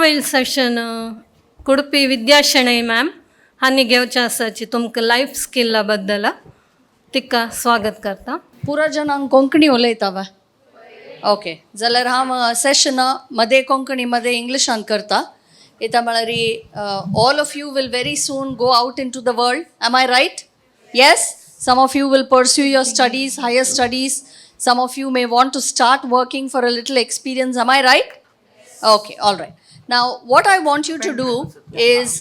वयले session कुडपी विद्याशेणै ma'am हांणी घेवचें आसा तुमकां लायफ स्किल्ला बद्दल तिका स्वागत करता. पुरो जनांक कोंकणी उलयता ओके जाल्यार हांव सेशन मदे कोंकणी मदे इंग्लिशान करता. इता म्हळ्यार all of you will very soon go out into the world. Am I right? Yes. Some of you will pursue your studies, higher studies. Some of you may want to start working for a little experience. Am I right? Okay, all right. Now, what I want you to do is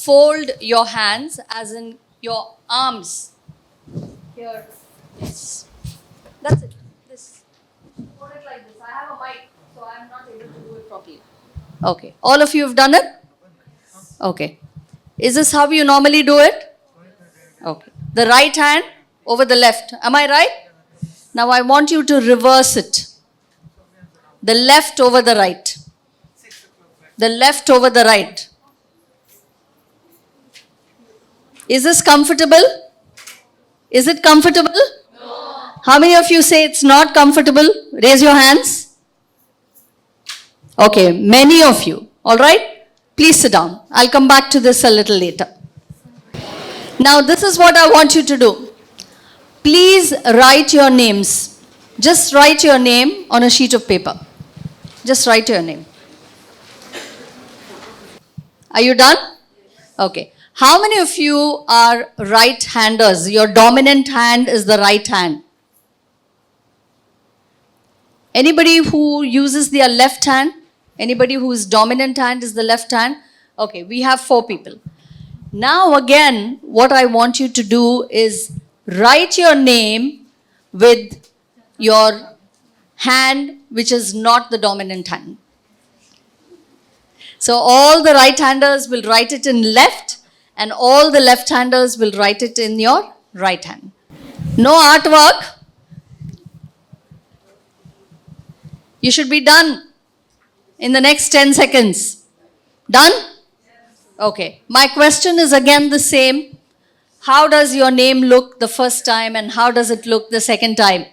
fold your hands as in your arms. Here. Yes. That's it. This. Hold it like this. I have a mic, so I'm not able to do it properly. Okay. All of you have done it? Okay. Is this how you normally do it? Okay. The right hand over the left. Am I right? Now I want you to reverse it. The left over the right. The left over the right. Is this comfortable? Is it comfortable? No. How many of you say it's not comfortable? Raise your hands. Okay, many of you. All right? Please sit down. I'll come back to this a little later. Now this is what I want you to do. Please write your names. Just write your name on a sheet of paper. Just write your name. Are you done? Okay. How many of you are right-handers? Your dominant hand is the right hand. Anybody who uses their left hand? Anybody whose dominant hand is the left hand? Okay, we have 4 people. Now again, what I want you to do is write your name with your hand which is not the dominant hand. So all the right-handers will write it in left and all the left-handers will write it in your right hand. No artwork. You should be done in the next 10 seconds. Done? Okay. My question is again the same. How does your name look the first time and how does it look the second time?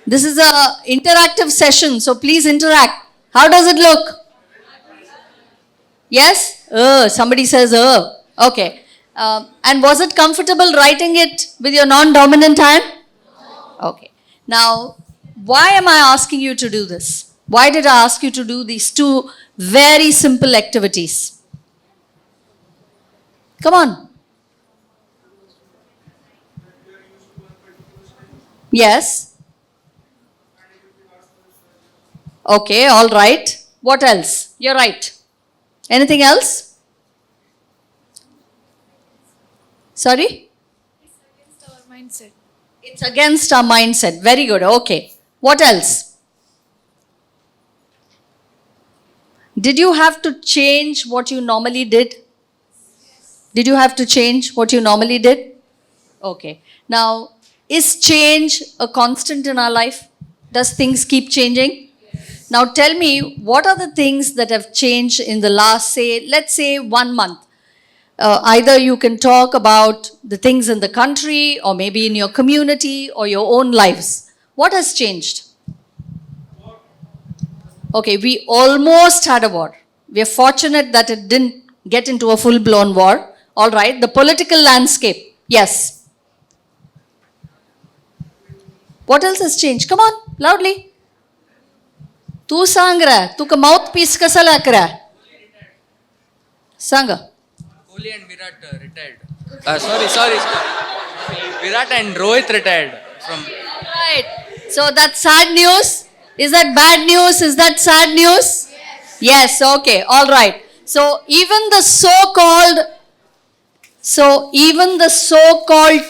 This is a interactive session, so please interact. How does it look? Yes? Somebody says, okay. And was it comfortable writing it with your non-dominant hand? Okay. Now, why am I asking you to do this? Why did I ask you to do these 2 very simple activities? Come on. Yes. Okay, all right. What else? You're right. Anything else? Sorry? It's against our mindset. It's against our mindset. Very good. Okay. What else? Did you have to change what you normally did? Did you have to change what you normally did? Okay. Now, is change a constant in our life? Does things keep changing? Now tell me, what are the things that have changed in the last, let's say 1 month? Either you can talk about the things in the country or maybe in your community or your own lives. What has changed? Okay, we almost had a war. We are fortunate that it didn't get into a full-blown war. All right, the political landscape. Yes. What else has changed? Come on, loudly. तू सांग रे, तुका mouth piece कसा लागरा? सांग. Kohli and Virat retired. Sorry. Virat and Rohit retired from. Right. So that's sad news. Is that bad news? Is that sad news? Yes. Okay. All right. So even the so-called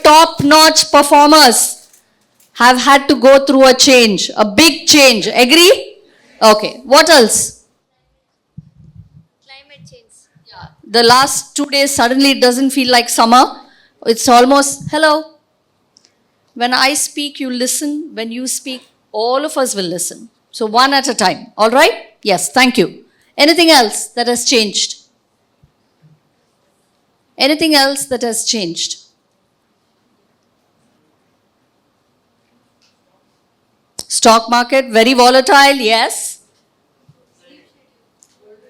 top-notch performers have had to go through a change, a big change. Agree? Okay. What else? Climate change. Yeah. The last 2 days suddenly it doesn't feel like summer. It's almost, hello. When I speak, you listen. When you speak, all of us will listen. So one at a time. All right? Yes. Thank you. Anything else that has changed? Anything else that has changed? Stock market, very volatile, yes.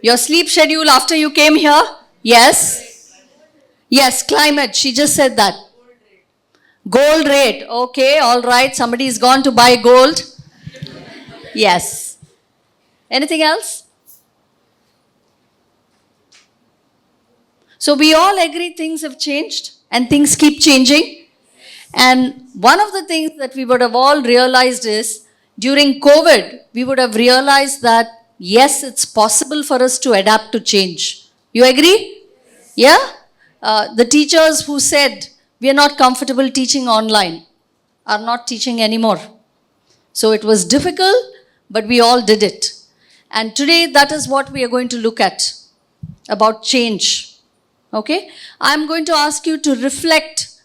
Your sleep schedule after you came here? Yes. Yes, climate. She just said that. Gold rate. Okay, all right. Somebody's gone to buy gold. Yes. Anything else? So we all agree things have changed and things keep changing. And one of the things that we would have all realized is during COVID, we would have realized that yes, it's possible for us to adapt to change. You agree? Yeah? The teachers who said we are not comfortable teaching online are not teaching anymore. So it was difficult, but we all did it. And today, that is what we are going to look at about change. Okay? I'm going to ask you to reflect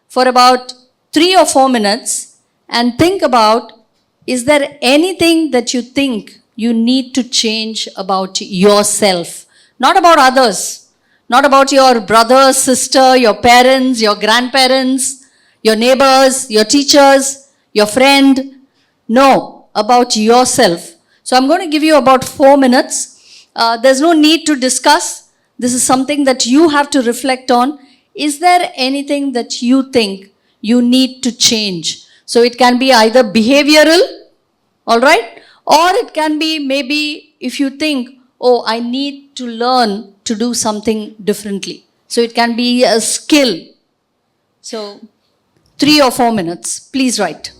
for about 3 or 4 minutes and think about, is there anything that you think you need to change about yourself? Not about others, not about your brother, sister, your parents, your grandparents, your neighbors, your teachers, your friend. No, about yourself. So I'm going to give you about 4 minutes. There's no need to discuss. This is something that you have to reflect on. Is there anything that you think you need to change? So it can be either behavioral, all right? Or it can be maybe if you think, oh, I need to learn to do something differently. So it can be a skill. So 3 or 4 minutes. Please write.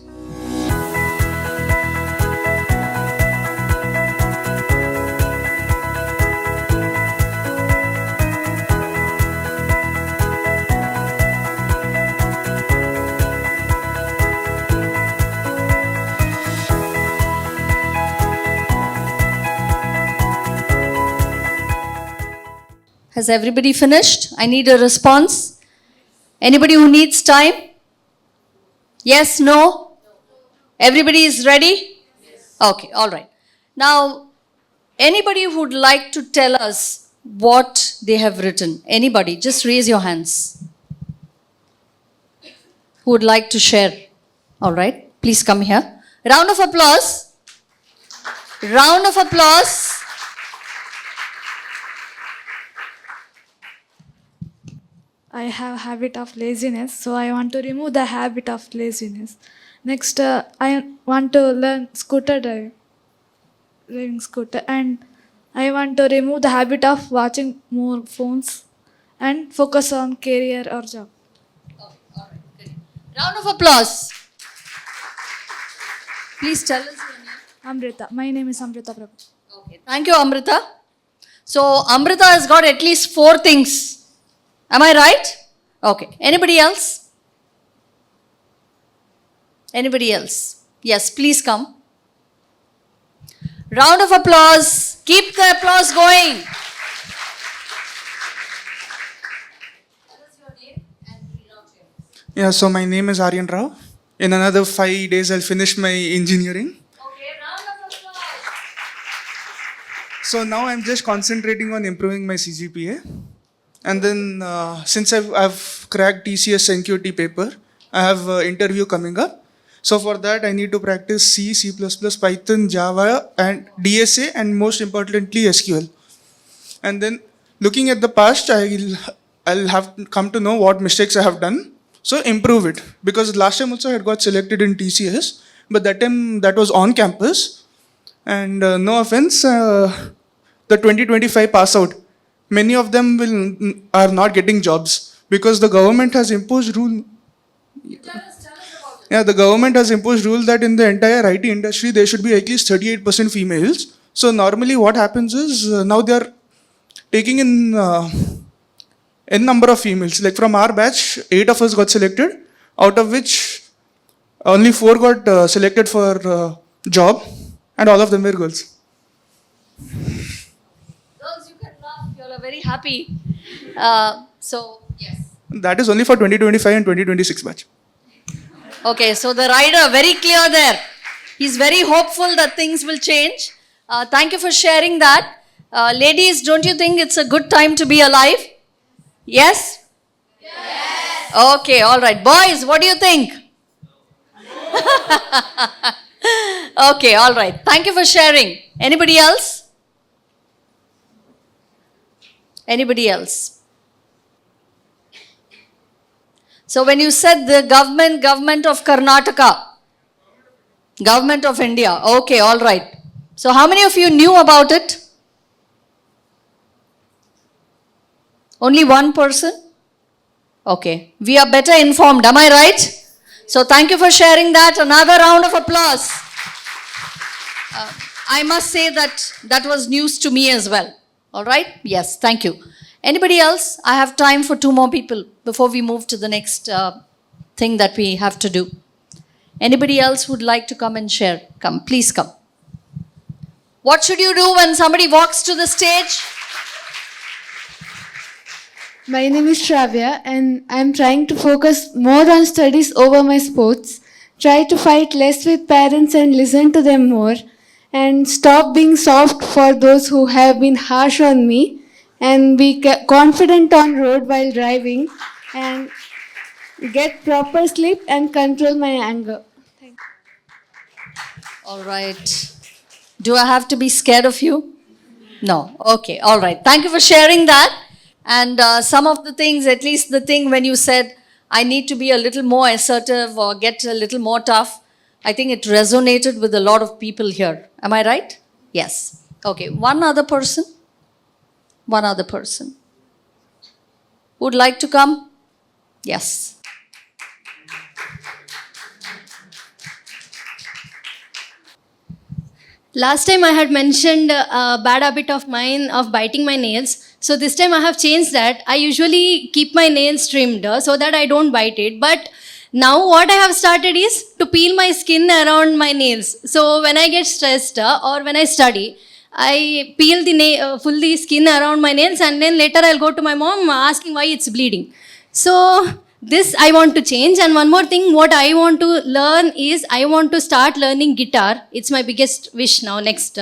Has everybody finished? I need a response. Anybody who needs time? Yes, no? Everybody is ready? Okay, all right. Now, anybody who would like to tell us what they have written? Anybody? Just raise your hands. Who would like to share? All right, please come here. Round of applause. Round of applause. I have habit of laziness, so I want to remove the habit of laziness. Next, I want to learn driving scooter, and I want to remove the habit of watching more phones and focus on career or job. All right, good. Round of applause. Please tell us your name. Amrita. My name is Amrita Prabhu. Okay, thank you, Amrita. So, Amrita has got at least 4 things. Am I right? Okay. Anybody else? Anybody else? Yes, please come. Round of applause. Keep the applause going. Tell us your name and read out your name. Yeah, so my name is Aryan Rao. In another 5 days, I'll finish my engineering. Okay, round of applause. So now I'm just concentrating on improving my CGPA. And then since I've cracked TCS NQT paper, I have an interview coming up. So for that, I need to practice C, C++, Python, Java, and DSA, and most importantly, SQL. And then looking at the past, I'll have to come to know what mistakes I have done. So improve it. Because last time also I had got selected in TCS, but that time that was on campus. And no offense, the 2025 pass out, many of them are not getting jobs because the government has imposed rule. Tell us about it. Yeah, the government has imposed rule that in the entire IT industry there should be at least 38% females. So normally what happens is now they are taking in n number of females. Like from our batch, 8 of us got selected, out of which only 4 got selected for job, and all of them were girls. Girls, you can laugh. You all are very happy. So, yes. That is only for 2025 and 2026 batch. Okay, so the rider, very clear there. He's very hopeful that things will change. Thank you for sharing that. Ladies, don't you think it's a good time to be alive? Yes? Yes. Okay, all right. Boys, what do you think? Okay, all right. Thank you for sharing. Anybody else? Anybody else? So when you said the government of Karnataka, government of India, okay, all right. So how many of you knew about it? Only one person? Okay, we are better informed, am I right? So thank you for sharing that. Another round of applause. I must say that was news to me as well. All right? Yes, thank you. Anybody else? I have time for 2 more people before we move to the next thing that we have to do. Anybody else would like to come and share? Come, please come. What should you do when somebody walks to the stage? My name is Shravya and I'm trying to focus more on studies over my sports. Try to fight less with parents and listen to them more. And stop being soft for those who have been harsh on me. And be confident on road while driving. And get proper sleep and control my anger. All right. Do I have to be scared of you? No. Okay. All right. Thank you for sharing that. And some of the things, at least the thing when you said, I need to be a little more assertive or get a little more tough, I think it resonated with a lot of people here. Am I right? Yes. Okay. One other person? One other person. Would like to come? Yes. Last time I had mentioned a bad habit of mine of biting my nails. So this time I have changed that. I usually keep my nails trimmed so that I don't bite it. But now what I have started is to peel my skin around my nails. So when I get stressed or when I study, I peel the fully skin around my nails, and then later I'll go to my mom asking why it's bleeding. So this I want to change. And one more thing, what I want to learn is I want to start learning guitar. It's my biggest wish now next.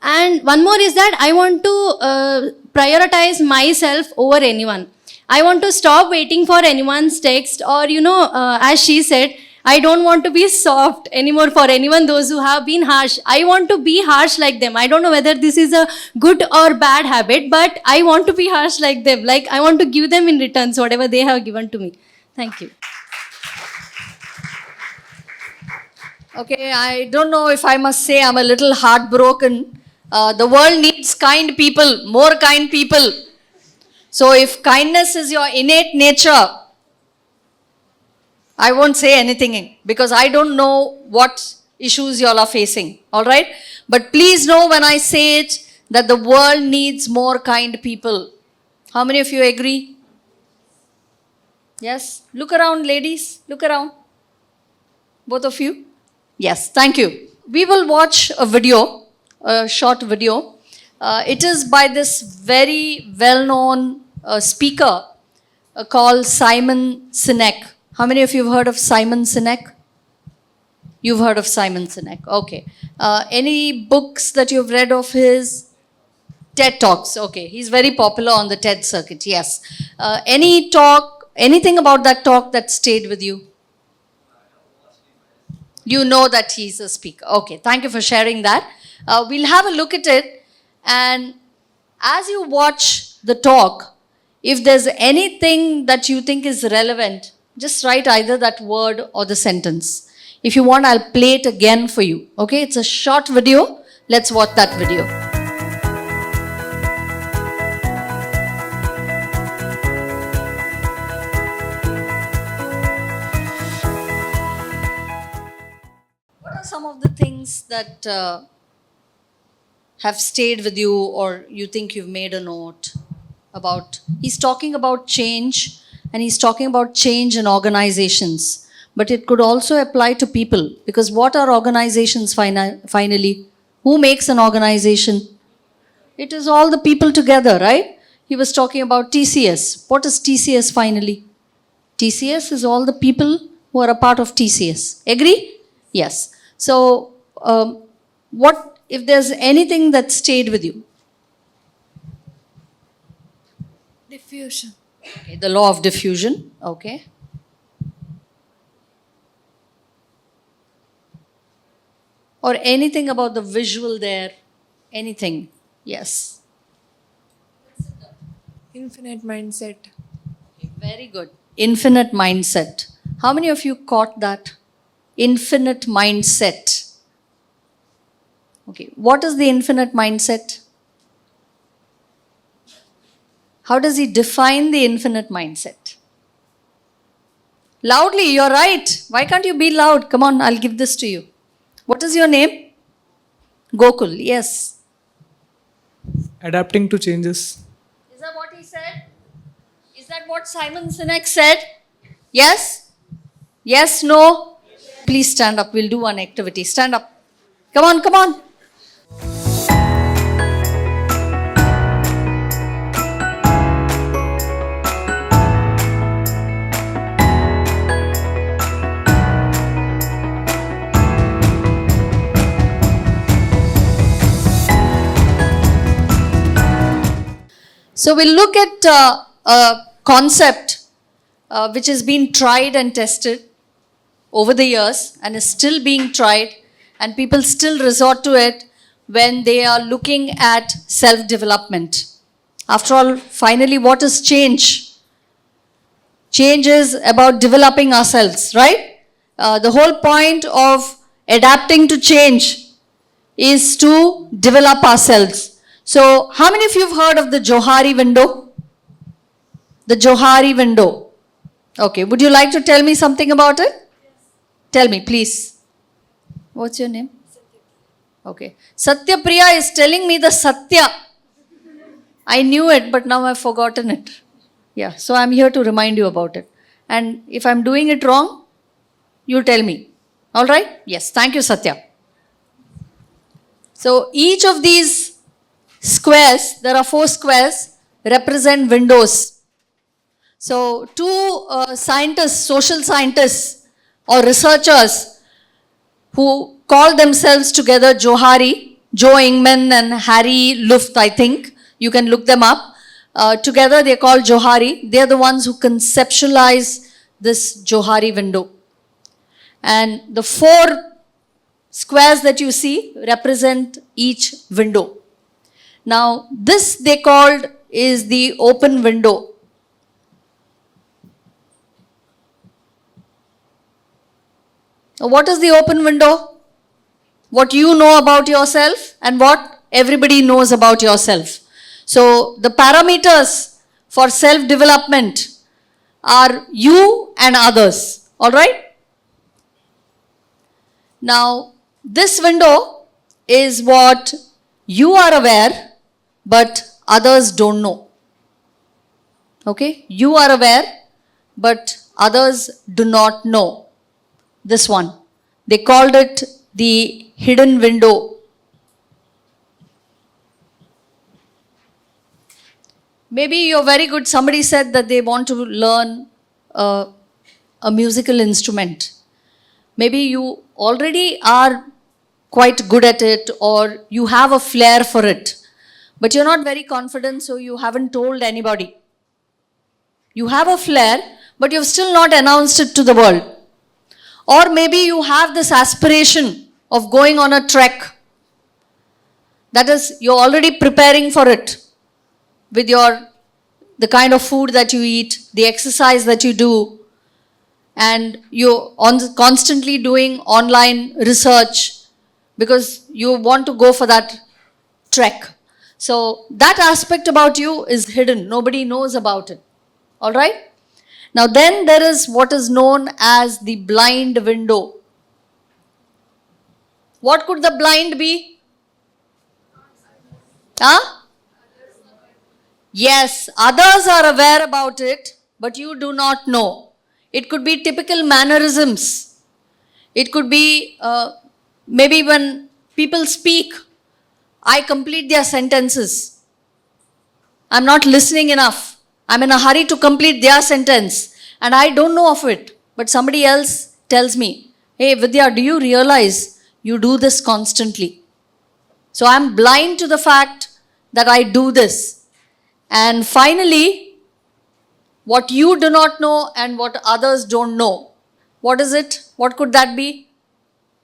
And one more is that I want to prioritize myself over anyone. I want to stop waiting for anyone's text, or as she said, I don't want to be soft anymore for anyone, those who have been harsh. I want to be harsh like them. I don't know whether this is a good or bad habit, but I want to be harsh like them. Like I want to give them in returns whatever they have given to me. Thank you. Okay, I don't know if I must say I'm a little heartbroken. The world needs kind people, more kind people. So if kindness is your innate nature, I won't say anything because I don't know what issues you all are facing. All right? But please know when I say it that the world needs more kind people. How many of you agree? Yes? Look around, ladies. Look around. Both of you? Yes, thank you. We will watch a video, a short video. It is by this very well-known speaker called Simon Sinek. How many of you have heard of Simon Sinek? You've heard of Simon Sinek. Okay. Any books that you've read of his? TED Talks. Okay. He's very popular on the TED circuit. Yes. Any talk, anything about that talk that stayed with you? You know that he's a speaker. Okay. Thank you for sharing that. We'll have a look at it. And as you watch the talk, if there's anything that you think is relevant, just write either that word or the sentence. If you want, I'll play it again for you. Okay, it's a short video. Let's watch that video. What are some of the things that have stayed with you, or you think you've made a note about? He's talking about change. And he's talking about change in organizations. But it could also apply to people. Because what are organizations finally? Who makes an organization? It is all the people together, right? He was talking about TCS. What is TCS finally? TCS is all the people who are a part of TCS. Agree? Yes. So, what if there's anything that stayed with you? Diffusion. Okay, the law of diffusion. Okay. Or anything about the visual there? Anything? Yes. Infinite mindset. Very good. Infinite mindset. How many of you caught that? Infinite mindset. Okay. What is the infinite mindset? How does he define the infinite mindset? Loudly, you're right. Why can't you be loud? Come on, I'll give this to you. What is your name? Gokul, yes. Adapting to changes. Is that what he said? Is that what Simon Sinek said? Yes? Yes, no? Please stand up. We'll do one activity. Stand up. Come on, come on. So we'll look at a concept which has been tried and tested over the years and is still being tried, and people still resort to it when they are looking at self-development. After all, finally, what is change? Change is about developing ourselves, right? The whole point of adapting to change is to develop ourselves. So, how many of you have heard of the Johari window? The Johari window. Okay, would you like to tell me something about it? Yes. Tell me, please. What's your name? Okay. Satya Priya is telling me the Satya. I knew it, but now I've forgotten it. Yeah, so I'm here to remind you about it. And if I'm doing it wrong, you tell me. All right? Yes, thank you, Satya. So, each of these squares, there are 4 squares, represent windows. So, 2 scientists, social scientists or researchers who call themselves together Johari, Joe Ingman and Harry Luft, I think. You can look them up. Together they are called Johari. They are the ones who conceptualize this Johari window. And the 4 squares that you see represent each window. Now, this they called is the open window. Now, what is the open window? What you know about yourself and what everybody knows about yourself. So, the parameters for self-development are you and others. All right? Now, this window is what you are aware, but others don't know. Okay? You are aware, but others do not know. This one. They called it the hidden window. Maybe you're very good. Somebody said that they want to learn a musical instrument. Maybe you already are quite good at it, or you have a flair for it, but you're not very confident, so you haven't told anybody. You have a flair, but you've still not announced it to the world. Or maybe you have this aspiration of going on a trek. That is, you're already preparing for it with the kind of food that you eat, the exercise that you do, and you're constantly doing online research because you want to go for that trek. So that aspect about you is hidden. Nobody knows about it. All right? Now then there is what is known as the blind window. What could the blind be? Huh? Yes, others are aware about it, but you do not know. It could be typical mannerisms. It could be maybe when people speak, I complete their sentences. I'm not listening enough. I'm in a hurry to complete their sentence and I don't know of it. But somebody else tells me, hey Vidya, do you realize you do this constantly? So I'm blind to the fact that I do this. And finally, what you do not know and what others don't know. What is it? What could that be?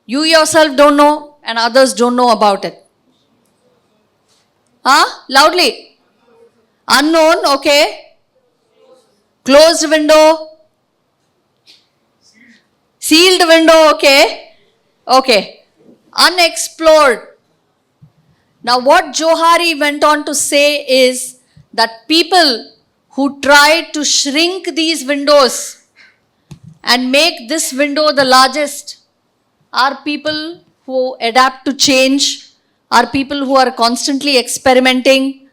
You yourself don't know and others don't know about it. Huh? Loudly. Unknown, okay. Closed window. Sealed window, okay. Okay. Unexplored. Now, what Johari went on to say is that people who try to shrink these windows and make this window the largest are people who adapt to change, are people who are constantly experimenting,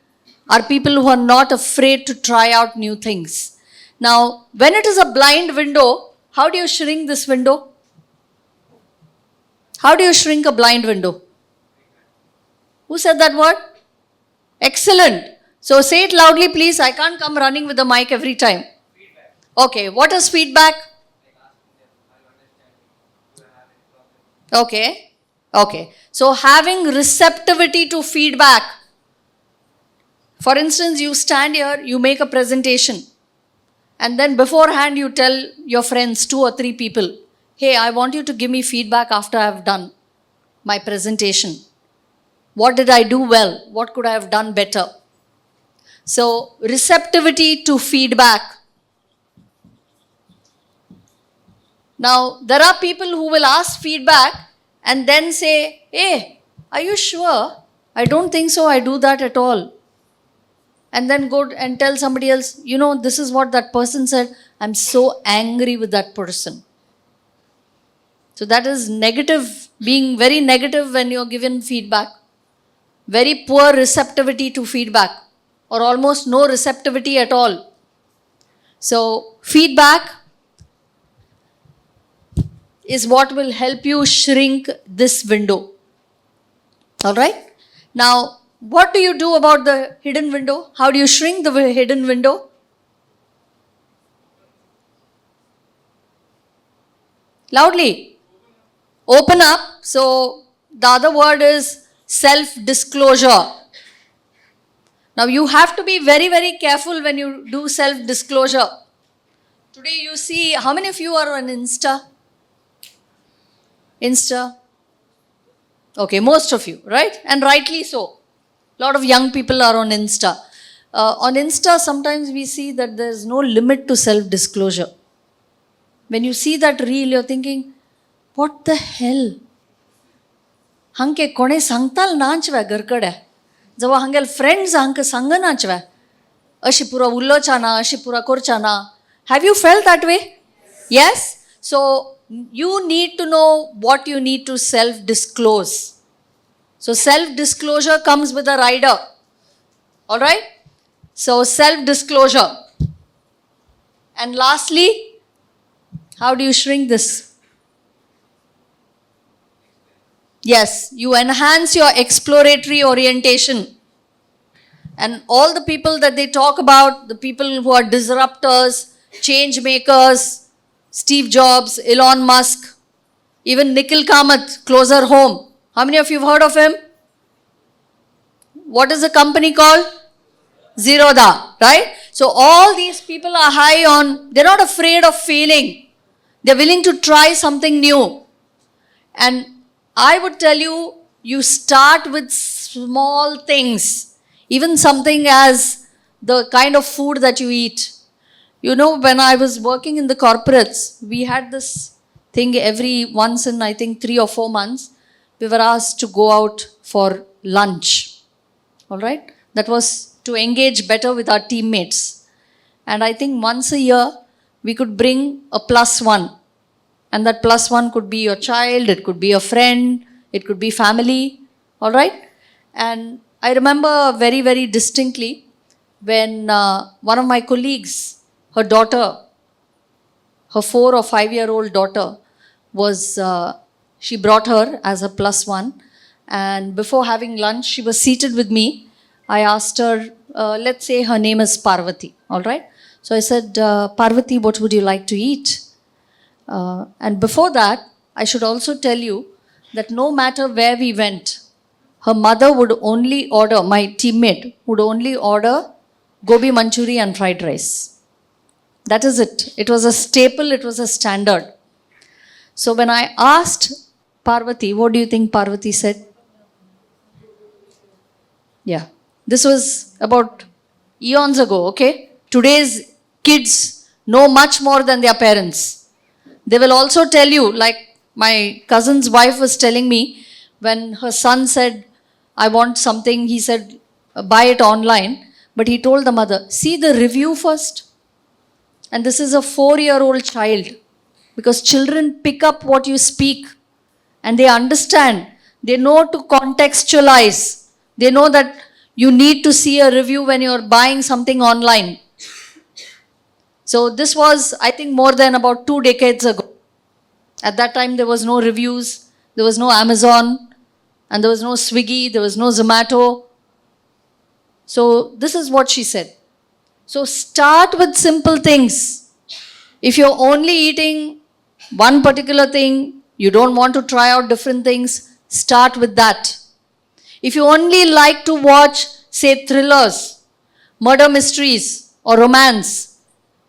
are people who are not afraid to try out new things. Now, when it is a blind window, how do you shrink this window? How do you shrink a blind window? Who said that word? Excellent. So say it loudly, please. I can't come running with the mic every time. Feedback. Okay, what is feedback? Okay. Okay. So having receptivity to feedback. For instance, you stand here, you make a presentation, and then beforehand you tell your friends, 2 or 3 people, hey, I want you to give me feedback after I have done my presentation. What did I do well? What could I have done better? So, receptivity to feedback. Now, there are people who will ask feedback and then say, hey, are you sure? I don't think so, I do that at all. And then go and tell somebody else, you know, this is what that person said. I'm so angry with that person. So that is negative, being very negative when you're given feedback. Very poor receptivity to feedback, or almost no receptivity at all. So feedback is what will help you shrink this window. All right? Now, what do you do about the hidden window? How do you shrink the hidden window? Loudly. Open up. So, the other word is self-disclosure. Now, you have to be very, very careful when you do self-disclosure. Today, you see, how many of you are on Insta? Insta? Okay, most of you, right? And rightly so. A lot of young people are on Insta. On Insta, sometimes we see that there is no limit to self-disclosure. When you see that reel, you're thinking, what the hell? Hanke kone sangtal nanchva garkade. Jawa hangel friends hanke sanga nanchva. Ashi pura ullochana, ashi pura korchana. Have you felt that way? Yes? So, you need to know what you need to self-disclose. So, self-disclosure comes with a rider. Alright? So, self-disclosure. And lastly, how do you shrink this? Yes, you enhance your exploratory orientation. And all the people that they talk about, the people who are disruptors, change makers, Steve Jobs, Elon Musk, even Nikhil Kamath, closer home. How many of you have heard of him? What is the company called? Zerodha, right? So all these people are high on, they're not afraid of failing. They're willing to try something new. And I would tell you, you start with small things. Even something as the kind of food that you eat. You know, when I was working in the corporates, we had this thing every once in, I think, 3 or 4 months. We were asked to go out for lunch. All right? That was to engage better with our teammates. And I think once a year, we could bring a +1. And that +1 could be your child, it could be a friend, it could be family. All right? And I remember very, very distinctly when one of my colleagues, her daughter, her 4 or 5-year-old daughter, was, she brought her as a +1. And before having lunch, she was seated with me. I asked her, let's say her name is Parvati, all right? So I said, Parvati, what would you like to eat? And before that, I should also tell you that no matter where we went, her mother would only order, my teammate would only order gobi manchuri and fried rice. That is it. It was a staple, it was a standard. So when I asked Parvati, what do you think Parvati said? Yeah. This was about eons ago, okay? Today's kids know much more than their parents. They will also tell you, like my cousin's wife was telling me, when her son said, I want something, he said, buy it online. But he told the mother, see the review first. And this is a 4-year-old child. Because children pick up what you speak and they understand. They know to contextualize. They know that you need to see a review when you're buying something online. So this was, I think, more than about 2 decades ago. At that time, there was no reviews, there was no Amazon, and there was no Swiggy, there was no Zomato. So this is what she said. So start with simple things. If you're only eating one particular thing, you don't want to try out different things, start with that. If you only like to watch, say, thrillers, murder mysteries, or romance,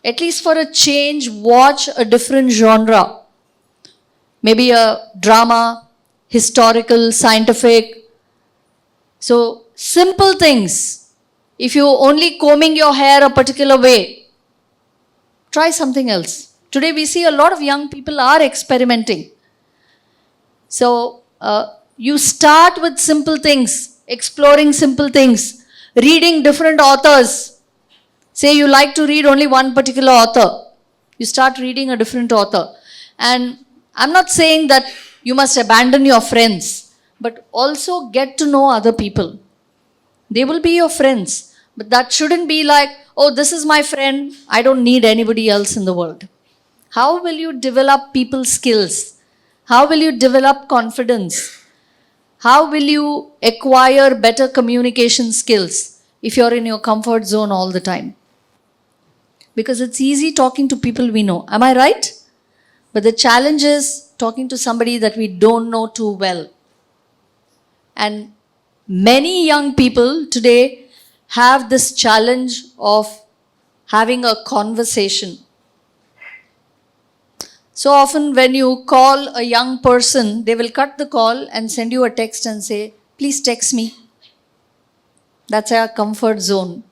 at least for a change, watch a different genre. Maybe a drama, historical, scientific. So, simple things. If you're only combing your hair a particular way, try something else. Today we see a lot of young people are experimenting. So, you start with simple things, exploring simple things, reading different authors. Say you like to read only one particular author. You start reading a different author. And I'm not saying that you must abandon your friends, but also get to know other people. They will be your friends. But that shouldn't be like, oh, this is my friend, I don't need anybody else in the world. How will you develop people skills? How will you develop confidence? How will you acquire better communication skills if you're in your comfort zone all the time? Because it's easy talking to people we know. Am I right? But the challenge is talking to somebody that we don't know too well. And many young people today have this challenge of having a conversation. So often when you call a young person, they will cut the call and send you a text and say, please text me. That's our comfort zone.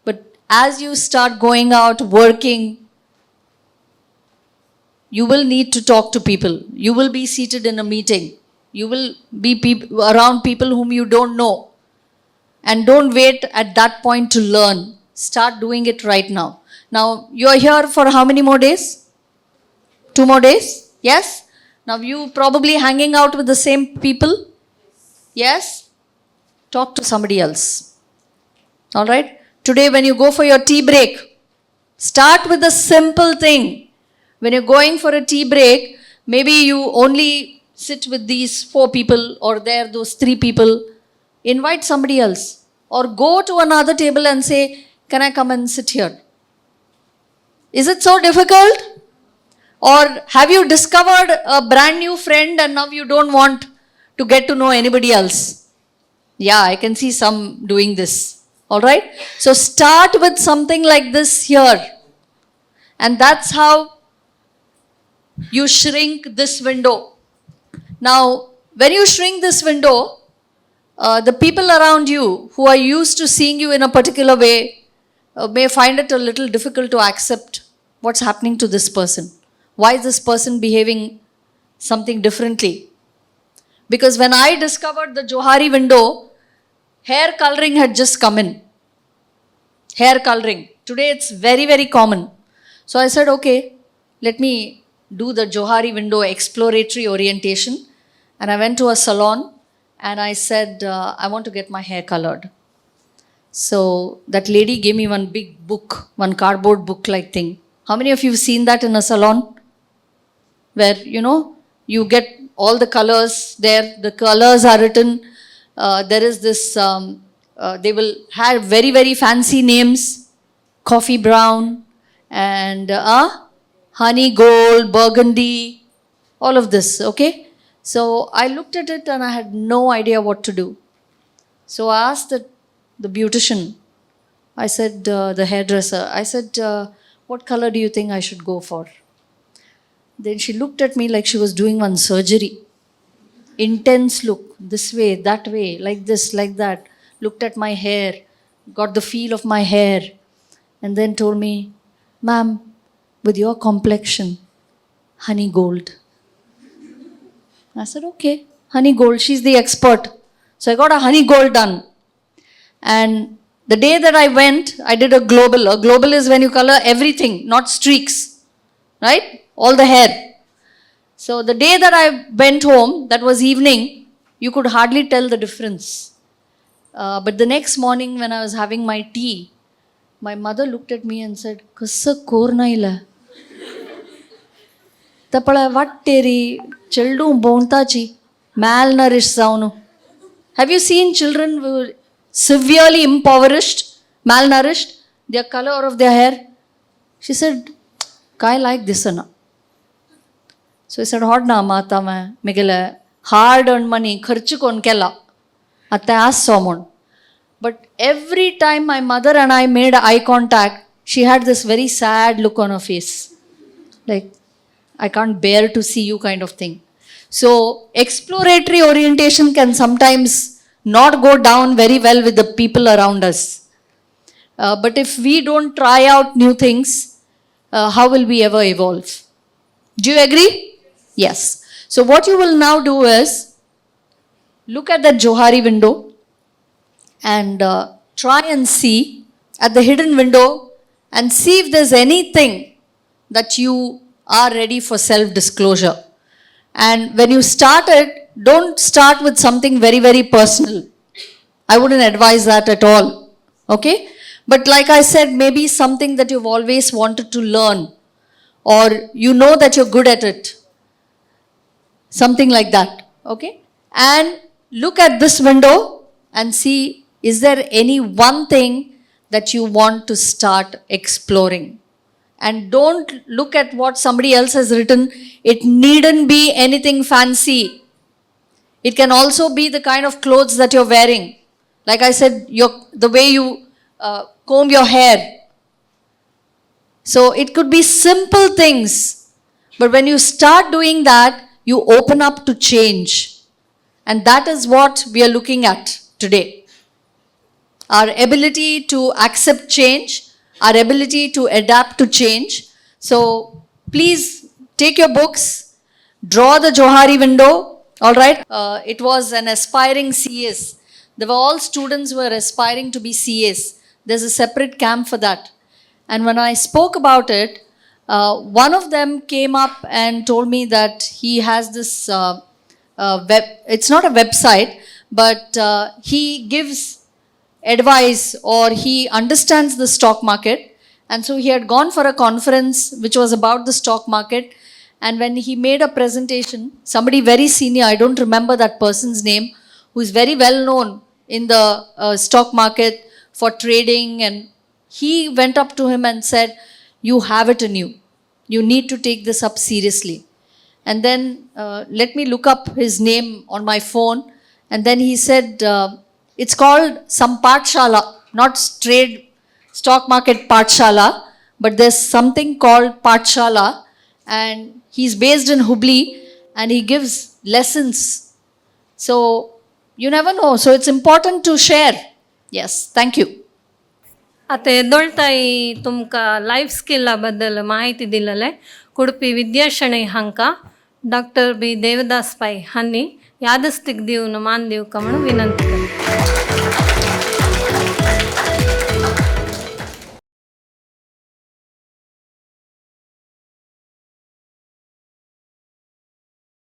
But as you start going out, working, you will need to talk to people. You will be seated in a meeting. You will be around people whom you don't know. And don't wait at that point to learn. Start doing it right now. Now, you are here for how many more days? 2 more days? Yes? Now, you probably hanging out with the same people? Yes? Talk to somebody else. All right? Today, when you go for your tea break, start with a simple thing. When you're going for a tea break, maybe you only sit with these 4 people or there those 3 people. Invite somebody else. Or go to another table and say, can I come and sit here? Is it so difficult? Or have you discovered a brand new friend and now you don't want to get to know anybody else? Yeah, I can see some doing this. All right? So start with something like this here. And that's how you shrink this window. Now, when you shrink this window, the people around you who are used to seeing you in a particular way may find it a little difficult to accept what's happening to this person. Why is this person behaving something differently? Because when I discovered the Johari window, hair coloring had just come in. Hair coloring. Today it's very, very common. So I said, okay, let me do the Johari window exploratory orientation. And I went to a salon and I said, I want to get my hair colored. So that lady gave me one big book, one cardboard book-like thing. How many of you have seen that in a salon? Where, you get all the colors there. The colors are written. There is this, they will have very, very fancy names. Coffee brown and honey gold, burgundy, all of this, okay? So I looked at it and I had no idea what to do. So I asked the beautician, I said, the hairdresser, I said, what color do you think I should go for? Then she looked at me like she was doing one surgery. Intense look, this way, that way, like this, like that. Looked at my hair, got the feel of my hair, and then told me, "Ma'am, with your complexion, honey gold." I said, "Okay, honey gold." She's the expert. So I got a honey gold done. And the day that I went, I did a global. A global is when you color everything, not streaks, right? All the hair. So the day that I went home, that was evening, you could hardly tell the difference. But the next morning, when I was having my tea, my mother looked at me and said, "Kassa kornaila." Tapala vatteri childu bontachi malnourished zaunu. Have you seen children who are severely impoverished, malnourished, their color of their hair? She said, "Kai like this na." So I said, "Hodna mata ma migala hard earned money kharchu kon kella atta as somon." But every time my mother and I made eye contact, she had this very sad look on her face, like, "I can't bear to see you" kind of thing. So exploratory orientation can sometimes not go down very well with the people around us. But if we don't try out new things, how will we ever evolve? Do you agree? Yes. So what you will now do is look at that Johari window and try and see at the hidden window and see if there's anything that you are ready for self-disclosure. And when you start it, don't start with something very, very personal. I wouldn't advise that at all. Okay? But like I said, maybe something that you've always wanted to learn, or you know that you're good at it. Something like that. Okay? And look at this window and see, is there any one thing that you want to start exploring? And don't look at what somebody else has written. It needn't be anything fancy. It can also be the kind of clothes that you're wearing. Like I said, the way you comb your hair. So it could be simple things. But when you start doing that, you open up to change. And that is what we are looking at today. Our ability to accept change, our ability to adapt to change. So please take your books, draw the Johari window, all right? It was an aspiring CAs. They were all students who were aspiring to be CAs. There's a separate camp for that. And when I spoke about it, one of them came up and told me that he has this it's not a website, but he gives advice, or he understands the stock market. And so he had gone for a conference which was about the stock market. And when he made a presentation, somebody very senior, I don't remember that person's name, who is very well known in the stock market for trading, and he went up to him and said, "You have it in you. You need to take this up seriously." And then let me look up his name on my phone. And then he said, it's called some Pathshala, not trade stock market Pathshala, but there's something called Pathshala, and he's based in Hubli, and he gives lessons. So you never know. So it's important to share. Yes, thank you. आता येदोळताई तुमका life स्किला बद्दल माहिती दिलेले कुडपी विद्याशणे हांका doctor B Devdas पाई हांनी यादस्तीक दिवन मान दिवका म्हणून विनंती करता.